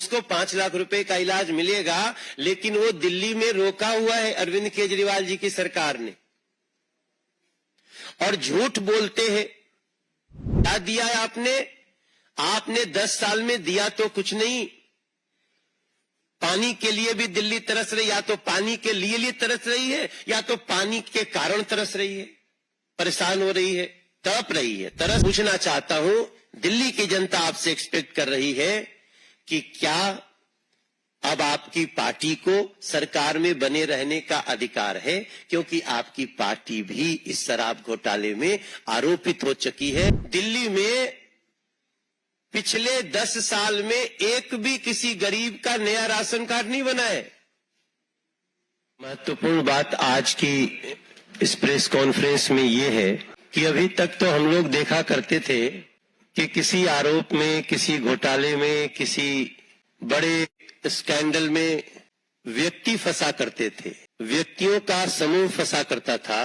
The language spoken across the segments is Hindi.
उसको 5 लाख रुपए का इलाज मिलेगा, लेकिन वो दिल्ली में रोका हुआ है अरविंद केजरीवाल जी की सरकार ने, और झूठ बोलते हैं। क्या दिया है आपने 10 साल में दिया तो कुछ नहीं। पानी के लिए भी दिल्ली तरस रही, या तो पानी के लिए तरस रही है, या तो पानी के कारण तरस रही है, परेशान हो रही है, तड़प रही है, तरस। पूछना चाहता हूं, दिल्ली की जनता आपसे एक्सपेक्ट कर रही है कि क्या अब आपकी पार्टी को सरकार में बने रहने का अधिकार है, क्योंकि आपकी पार्टी भी इस शराब घोटाले में आरोपित हो चुकी है। दिल्ली में पिछले 10 साल में एक भी किसी गरीब का नया राशन कार्ड नहीं बना है। महत्वपूर्ण बात आज की इस प्रेस कॉन्फ्रेंस में यह है कि अभी तक तो हम लोग देखा करते थे कि किसी आरोप में, किसी घोटाले में, किसी बड़े स्कैंडल में व्यक्ति फंसा करते थे, व्यक्तियों का समूह फंसा करता था।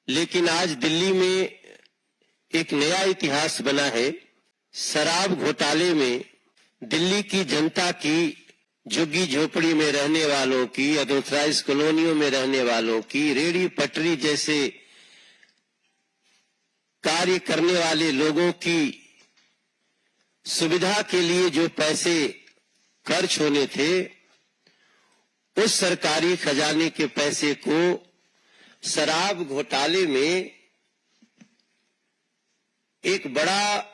लेकिन आज दिल्ली में एक नया इतिहास बना है। शराब घोटाले में दिल्ली की जनता की, झुग्गी झोपड़ी में रहने वालों की, अनऑथराइज्ड कॉलोनियों में रहने वालों की, रेहड़ी पटरी जैसे कार्य करने वाले लोगों की सुविधा के लिए जो पैसे खर्च होने थे, उस सरकारी खजाने के पैसे को शराब घोटाले में एक बड़ा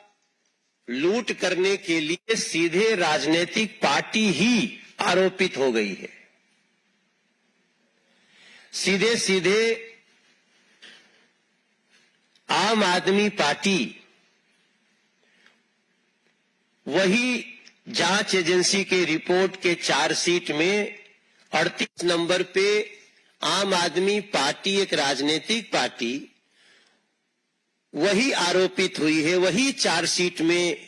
लूट करने के लिए सीधे राजनीतिक पार्टी ही आरोपित हो गई है। सीधे सीधे आम आदमी पार्टी वही जांच एजेंसी के रिपोर्ट के चार्जशीट में 38 नंबर पे आम आदमी पार्टी, एक राजनीतिक पार्टी, वही आरोपित हुई है। वही चार्जशीट में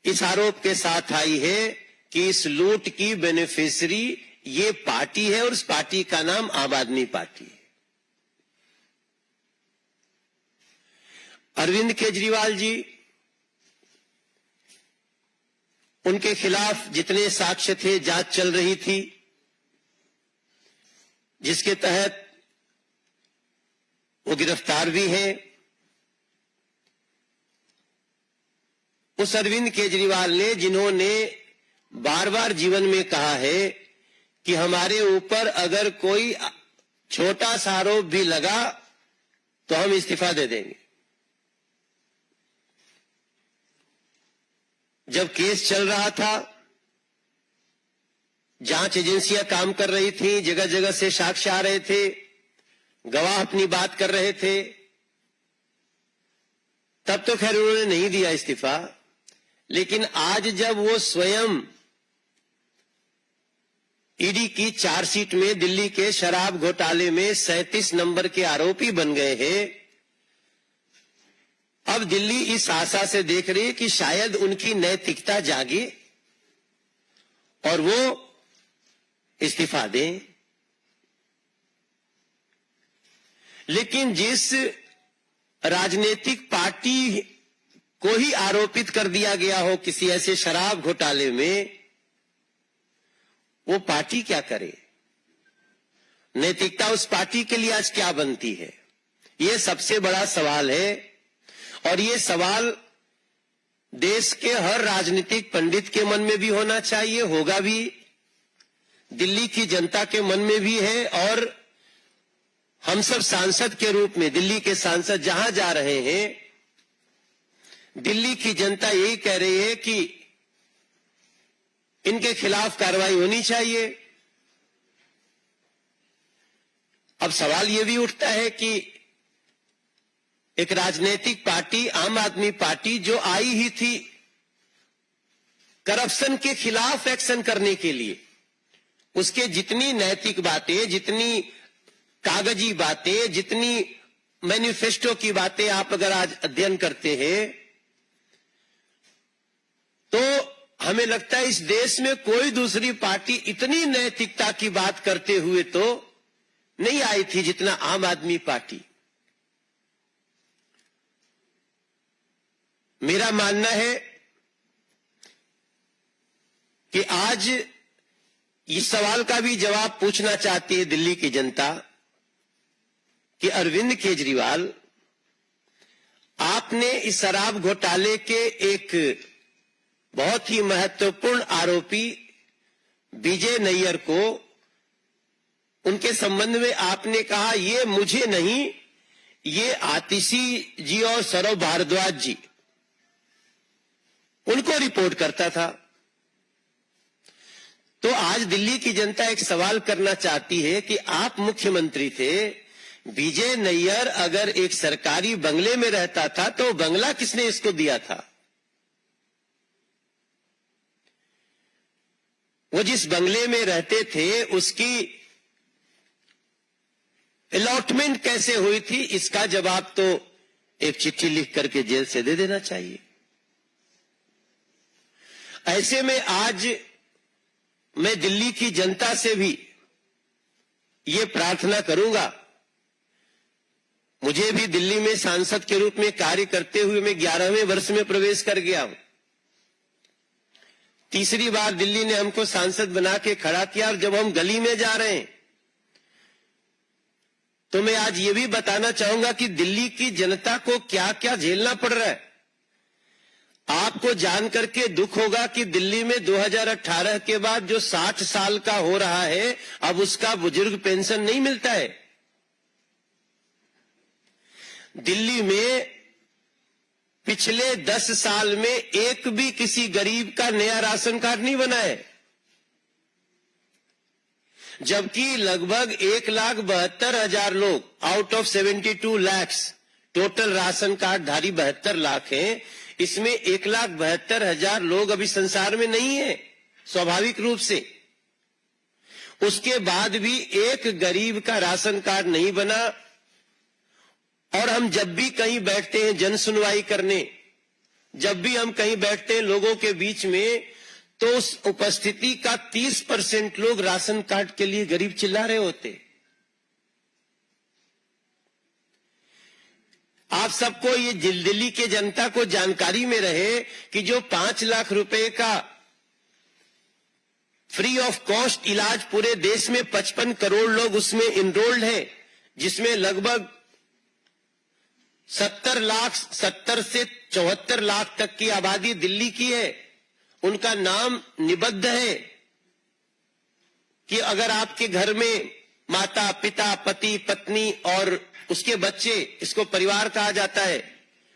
इस आरोप के साथ आई है कि इस लूट की बेनिफिशियरी ये पार्टी है, और उस पार्टी का नाम आम आदमी पार्टी है। अरविंद केजरीवाल जी, उनके खिलाफ जितने साक्ष्य थे, जांच चल रही थी, जिसके तहत वो गिरफ्तार भी हैं। उस अरविंद केजरीवाल ने, जिन्होंने बार बार जीवन में कहा है कि हमारे ऊपर अगर कोई छोटा सा आरोप भी लगा तो हम इस्तीफा दे देंगे। जब केस चल रहा था, जांच एजेंसियां काम कर रही थी, जगह जगह से साक्ष्य आ रहे थे, गवाह अपनी बात कर रहे थे, तब तो खैर उन्होंने नहीं दिया इस्तीफा। लेकिन आज जब वो स्वयं ईडी की चार्जशीट में दिल्ली के शराब घोटाले में 37 नंबर के आरोपी बन गए हैं, अब दिल्ली इस आशा से देख रही है कि शायद उनकी नैतिकता जागे और वो इस्तीफा दें। लेकिन जिस राजनीतिक पार्टी को ही आरोपित कर दिया गया हो किसी ऐसे शराब घोटाले में, वो पार्टी क्या करे? नैतिकता उस पार्टी के लिए आज क्या बनती है? ये सबसे बड़ा सवाल है, और ये सवाल देश के हर राजनीतिक पंडित के मन में भी होना चाहिए, होगा भी, दिल्ली की जनता के मन में भी है। और हम सब सांसद के रूप में, दिल्ली के सांसद जहां जा रहे हैं, दिल्ली की जनता यही कह रही है कि इनके खिलाफ कार्रवाई होनी चाहिए। अब सवाल यह भी उठता है कि एक राजनीतिक पार्टी, आम आदमी पार्टी, जो आई ही थी करप्शन के खिलाफ एक्शन करने के लिए, उसके जितनी नैतिक बातें, जितनी कागजी बातें, जितनी मैनिफेस्टो की बातें आप अगर आज अध्ययन करते हैं, तो हमें लगता है इस देश में कोई दूसरी पार्टी इतनी नैतिकता की बात करते हुए तो नहीं आई थी जितना आम आदमी पार्टी। मेरा मानना है कि आज इस सवाल का भी जवाब पूछना चाहती है दिल्ली की जनता कि अरविंद केजरीवाल, आपने इस शराब घोटाले के एक बहुत ही महत्वपूर्ण आरोपी विजय नैयर को, उनके संबंध में आपने कहा ये मुझे नहीं, ये आतिशी जी और सौरभ भारद्वाज जी, उनको रिपोर्ट करता था। तो आज दिल्ली की जनता एक सवाल करना चाहती है कि आप मुख्यमंत्री थे, विजय नैयर अगर एक सरकारी बंगले में रहता था तो बंगला किसने इसको दिया था? वो जिस बंगले में रहते थे उसकी अलॉटमेंट कैसे हुई थी, इसका जवाब तो एक चिट्ठी लिख करके जेल से दे देना चाहिए। ऐसे में आज मैं दिल्ली की जनता से भी ये प्रार्थना करूंगा, मुझे भी दिल्ली में सांसद के रूप में कार्य करते हुए मैं 11वें वर्ष में प्रवेश कर गया हूं। तीसरी बार दिल्ली ने हमको सांसद बना के खड़ा किया, और जब हम गली में जा रहे हैं तो मैं आज ये भी बताना चाहूंगा कि दिल्ली की जनता को क्या क्या झेलना पड़ रहा है। आपको जानकर के दुख होगा कि दिल्ली में 2018 के बाद जो 60 साल का हो रहा है, अब उसका बुजुर्ग पेंशन नहीं मिलता है। दिल्ली में पिछले 10 साल में एक भी किसी गरीब का नया राशन कार्ड नहीं बना है, जबकि लगभग 1,72,000 लोग out of 72 lakh total ration card धारी 72 लाख हैं, इसमें 1,72,000 लोग अभी संसार में नहीं है स्वाभाविक रूप से। उसके बाद भी एक गरीब का राशन कार्ड नहीं बना। और हम जब भी कहीं बैठते हैं जन सुनवाई करने, जब भी हम कहीं बैठते हैं लोगों के बीच में, तो उस उपस्थिति का 30% लोग राशन कार्ड के लिए गरीब चिल्ला रहे होते। आप सबको ये दिल्ली के जनता को जानकारी में रहे कि जो 5 लाख रुपए का फ्री ऑफ कॉस्ट इलाज पूरे देश में 55 करोड़ लोग उसमें इनरोल्ड हैं, जिसमें लगभग 70 से 74 लाख तक की आबादी दिल्ली की है। उनका नाम निबद्ध है कि अगर आपके घर में माता पिता पति पत्नी और उसके बच्चे, इसको परिवार कहा जाता है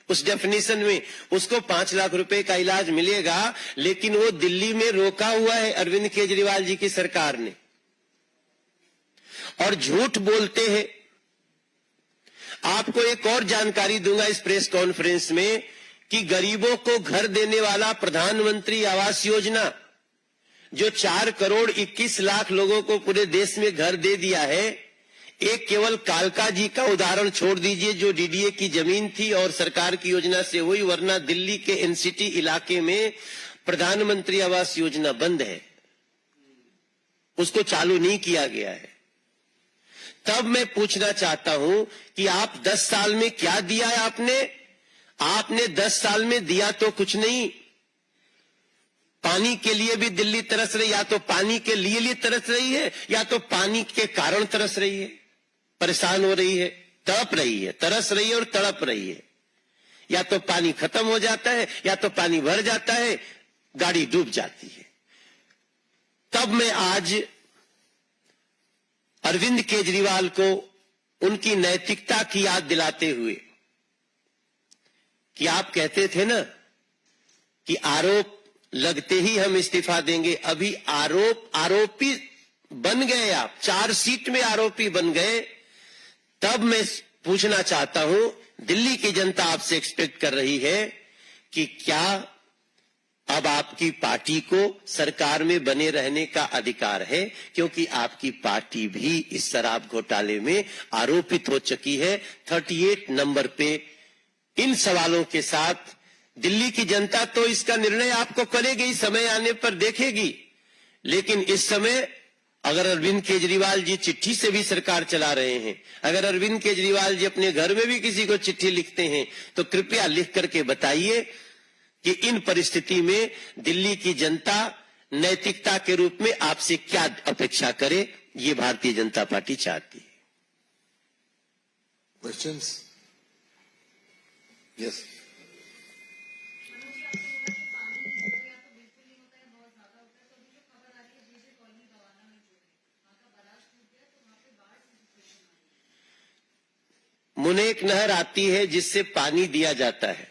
उस डेफिनेशन में, उसको 5 लाख रुपए का इलाज मिलेगा। लेकिन वो दिल्ली में रोका हुआ है अरविंद केजरीवाल जी की सरकार ने, और झूठ बोलते हैं। आपको एक और जानकारी दूंगा इस प्रेस कॉन्फ्रेंस में कि गरीबों को घर देने वाला प्रधानमंत्री आवास योजना, जो 4 करोड़ 21 लाख लोगों को पूरे देश में घर दे दिया है, एक केवल कालका जी का उदाहरण छोड़ दीजिए जो डीडीए की जमीन थी और सरकार की योजना से हुई, वरना दिल्ली के एनसीटी इलाके में प्रधानमंत्री आवास योजना बंद है, उसको चालू नहीं किया गया है। तब मैं पूछना चाहता हूं कि आप 10 साल में क्या दिया है आपने 10 साल में दिया तो कुछ नहीं। पानी के लिए भी दिल्ली तरस रही, या तो पानी के लिए तरस रही है, या तो पानी के कारण तरस रही है, परेशान हो रही है, तड़प रही है, तरस रही है और तड़प रही है। या तो पानी खत्म हो जाता है, या तो पानी भर जाता है, गाड़ी डूब जाती है। तब मैं आज अरविंद केजरीवाल को उनकी नैतिकता की याद दिलाते हुए, कि आप कहते थे ना कि आरोप लगते ही हम इस्तीफा देंगे, अभी आरोपी बन गए आप, चार्जशीट में आरोपी बन गए। तब मैं पूछना चाहता हूं, दिल्ली की जनता आपसे एक्सपेक्ट कर रही है कि क्या अब आपकी पार्टी को सरकार में बने रहने का अधिकार है, क्योंकि आपकी पार्टी भी इस शराब घोटाले में आरोपित हो चुकी है। 38 नंबर पे इन सवालों के साथ दिल्ली की जनता तो इसका निर्णय आपको करेगी, समय आने पर देखेगी। लेकिन इस समय अगर अरविंद केजरीवाल जी चिट्ठी से भी सरकार चला रहे हैं, अगर अरविंद केजरीवाल जी अपने घर में भी किसी को चिट्ठी लिखते हैं, तो कृपया लिख करके बताइए कि इन परिस्थिति में दिल्ली की जनता नैतिकता के रूप में आपसे क्या अपेक्षा करे, ये भारतीय जनता पार्टी चाहती है। Questions? Yes. मुनेक नहर आती है जिससे पानी दिया जाता है,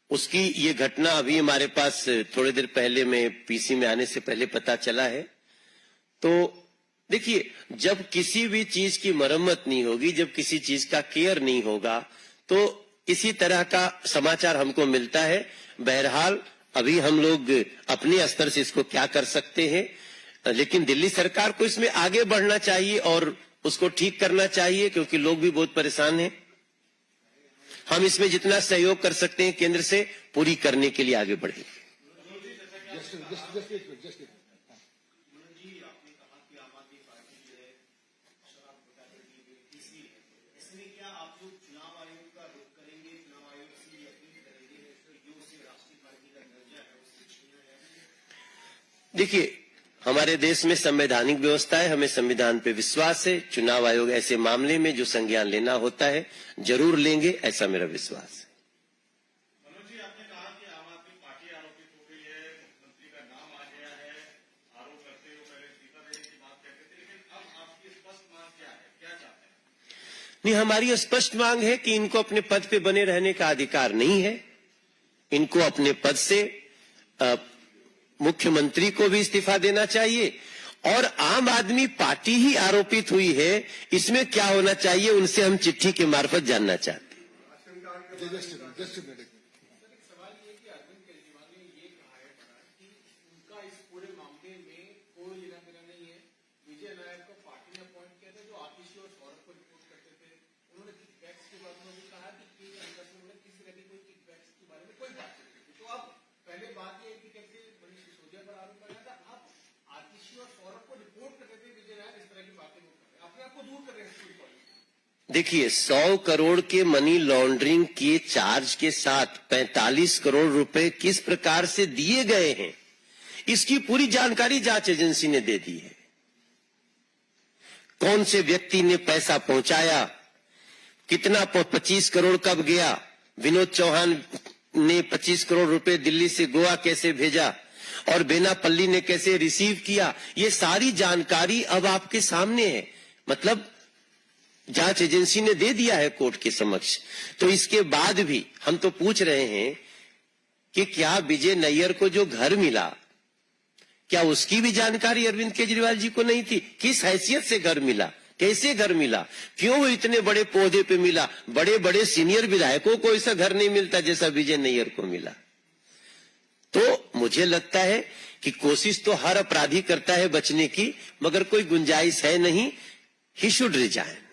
उसकी ये घटना अभी हमारे पास थोड़ी देर पहले में पीसी में आने से पहले पता चला है। तो देखिए, जब किसी भी चीज की मरम्मत नहीं होगी, जब किसी चीज का केयर नहीं होगा, तो इसी तरह का समाचार हमको मिलता है। बहरहाल अभी हम लोग अपने स्तर से इसको क्या कर सकते हैं, लेकिन दिल्ली सरकार को इसमें आगे बढ़ना चाहिए और उसको ठीक करना चाहिए, क्योंकि लोग भी बहुत परेशान हैं। हम इसमें जितना सहयोग कर सकते हैं केंद्र से पूरी करने के लिए आगे बढ़ेंगे। देखिए, हमारे देश में संवैधानिक व्यवस्था है, हमें संविधान पे विश्वास है। चुनाव आयोग ऐसे मामले में जो संज्ञान लेना होता है जरूर लेंगे, ऐसा मेरा विश्वास है। मनोज जी, आपने कहा कि आम आदमी पार्टी आरोपित हो गई है, मुख्यमंत्री का नाम आ गया है, आरोप करते हो, पहले इस्तीफा देने की बात कहते थे, लेकिन अब आपकी स्पष्ट मांग क्या है, क्या चाहते हैं? नहीं, हमारी स्पष्ट मांग है कि इनको अपने पद पे बने रहने का अधिकार नहीं है। इनको अपने पद से मुख्यमंत्री को भी इस्तीफा देना चाहिए, और आम आदमी पार्टी ही आरोपित हुई है, इसमें क्या होना चाहिए उनसे हम चिट्ठी के मार्फत जानना चाहते हैं। सवाल ये कि अरविंद केजरीवाल ने ये कहा है कि उनका इस पूरे मामले में कोई लेना देना नहीं है। विजय नायर को पार्टी ने अपॉइंट किया था, जो आतिशी और सौरभ को रिपोर्ट करते थे। उन्होंने किकबैक्स के बारे में भी कहा कि किसी तरह की कोई किकबैक्स के बारे में कोई बात नहीं की। तो अब पहले बात ये कि कैसे मनीष सिसोदिया पर आरोप लगाया था, अब आतिशी और सौरभ को रिपोर्ट करते थे विजय नायर इस तरह की बातें वो कर रहे हैं, अपने आप को दूर कर रहे हैं। देखिए, 100 करोड़ के मनी लॉन्ड्रिंग के चार्ज के साथ 45 करोड़ रुपए किस प्रकार से दिए गए हैं, इसकी पूरी जानकारी जांच एजेंसी ने दे दी है। कौन से व्यक्ति ने पैसा पहुंचाया, कितना 25 करोड़ कब गया, विनोद चौहान ने 25 करोड़ रुपए दिल्ली से गोवा कैसे भेजा, और बेनापल्ली ने कैसे रिसीव किया, ये सारी जानकारी अब आपके सामने है। मतलब जांच एजेंसी ने दे दिया है कोर्ट के समक्ष। तो इसके बाद भी हम तो पूछ रहे हैं कि क्या विजय नैयर को जो घर मिला, क्या उसकी भी जानकारी अरविंद केजरीवाल जी को नहीं थी? किस हैसियत से घर मिला, कैसे घर मिला, क्यों वो इतने बड़े पौधे पे मिला? बड़े बड़े सीनियर विधायकों को ऐसा घर नहीं मिलता जैसा विजय नैयर को मिला। तो मुझे लगता है कि कोशिश तो हर अपराधी करता है बचने की, मगर कोई गुंजाइश है नहीं। He should resign.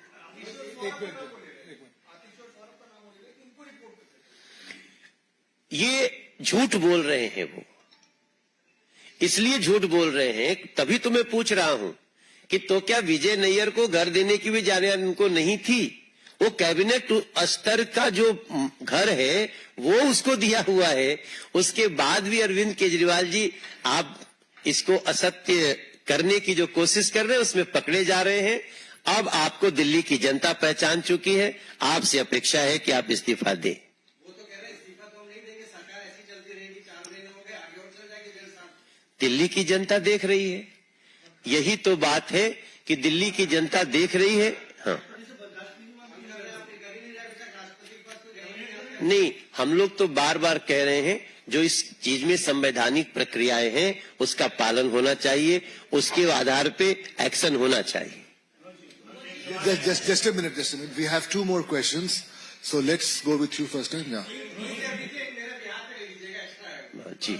ये झूठ बोल रहे हैं, वो इसलिए झूठ बोल रहे हैं, तभी तो मैं पूछ रहा हूं कि तो क्या विजय नैयर को घर देने की भी जानकारी उनको नहीं थी? वो कैबिनेट स्तर का जो घर है वो उसको दिया हुआ है। उसके बाद भी अरविंद केजरीवाल जी, आप इसको असत्य करने की जो कोशिश कर रहे हैं उसमें पकड़े जा रहे हैं। अब आपको दिल्ली की जनता पहचान चुकी है, आपसे अपेक्षा है कि आप इस्तीफा दें। वो तो कह रहे हैं इस्तीफा तो हम नहीं देंगे, सरकार ऐसी चलती रहेगी, 4 महीने हो गए, आगे और चल जाएगी डेढ़ साल। दिल्ली की जनता देख रही है, यही तो बात है कि दिल्ली की जनता देख रही है। हाँ, नहीं, हम लोग तो बार बार कह रहे हैं जो इस चीज में संवैधानिक प्रक्रियाएं हैं उसका पालन होना चाहिए, उसके आधार पे एक्शन होना चाहिए। Just a minute. We have 2 more questions, so let's go with you first time. Yeah. जी,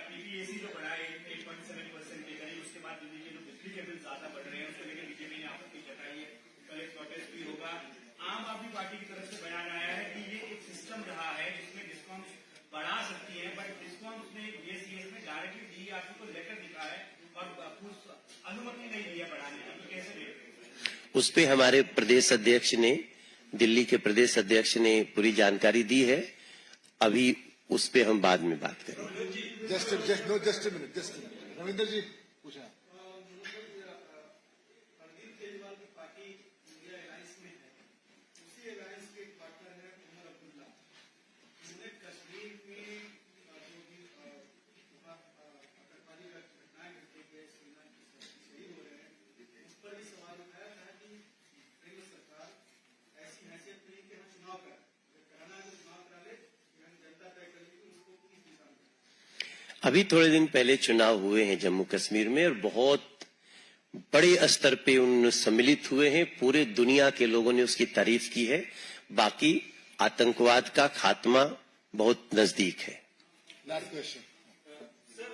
पीपीएसी जो बढ़ा है 8.7% के करीब, उसके बाद दिल्ली के जो बिजली के बिल ज्यादा बढ़ रहे हैं, उसको लेकर बीजेपी ने आपत्ति जताई है। कल एक प्रोटेस्ट भी होगा। आम आदमी पार्टी की तरफ से बयान आया है कि ये एक सिस्टम रहा है जिसमें डिस्काउंट बढ़ा सकती है, बट डिस्काउंट उसने बीएसईएस में डायरेक्टली डीईआरसी को लेकर दिखा है और अनुमति नहीं दी है बढ़ाने की। तो कैसे देखते हैं? उस पे हमारे प्रदेश अध्यक्ष ने, दिल्ली के प्रदेश अध्यक्ष ने पूरी जानकारी दी है। अभी उस पे हम बाद में बात करेंगे। Just a minute. Ravinder ji, पूछा. अरविंद केजरीवाल की पार्टी इंडिया अलायंस में है, उसी अलायंस के एक पार्टनर है उमर अब्दुल्ला. उन्होंने कश्मीर में जो भी आतंकवादी घटनाएं घटती है, शहीद हो रहे हैं, उस पर भी सवाल उठाया था कि केंद्र सरकार ऐसी हैसियत नहीं कि हम चुनाव करें, अगर कराना है तो चुनाव करा ले, हम जनता तय करेगी कि उसको किस दिशा में. अभी थोड़े दिन पहले चुनाव हुए हैं जम्मू कश्मीर में और बहुत बड़े स्तर पे उन सम्मिलित हुए हैं. पूरे दुनिया के लोगों ने उसकी तारीफ की है. बाकी आतंकवाद का खात्मा बहुत नजदीक है. Last question. Sir,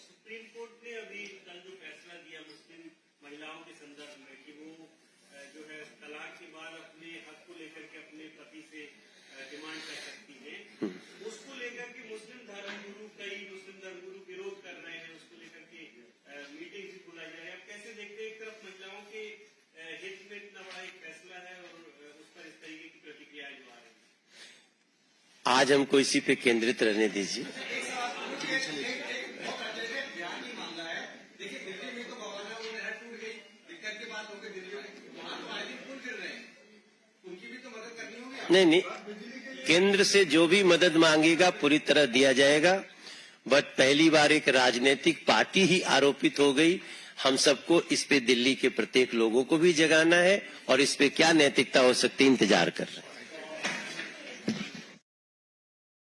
supreme court ने अभी कल जो फैसला दिया मुस्लिम महिलाओं के संदर्भ में कि वो जो है तलाक के बाद अपने हक को लेकर के अपने पति से डिमांड कर सकती है, उसको लेकर के कई मुस्लिम धर्मगुरु विरोध कर रहे हैं, उसको लेकर के मीटिंग भी बुलाई जा रही है. आप कैसे देखते हैं, एक तरफ महिलाओं के हित में इतना बड़ा एक फैसला है और उस पर इस तरीके की प्रतिक्रियाएं जो आ रही है? आज हमको इसी पे केंद्रित रहने दीजिए. नहीं, केंद्र से जो भी मदद मांगेगा पूरी तरह दिया जाएगा. बट पहली बार एक राजनीतिक पार्टी ही आरोपित हो गई. हम सबको इस पे दिल्ली के प्रत्येक लोगों को भी जगाना है और इस पे क्या नैतिकता हो सकती है इंतजार कर रहे हैं.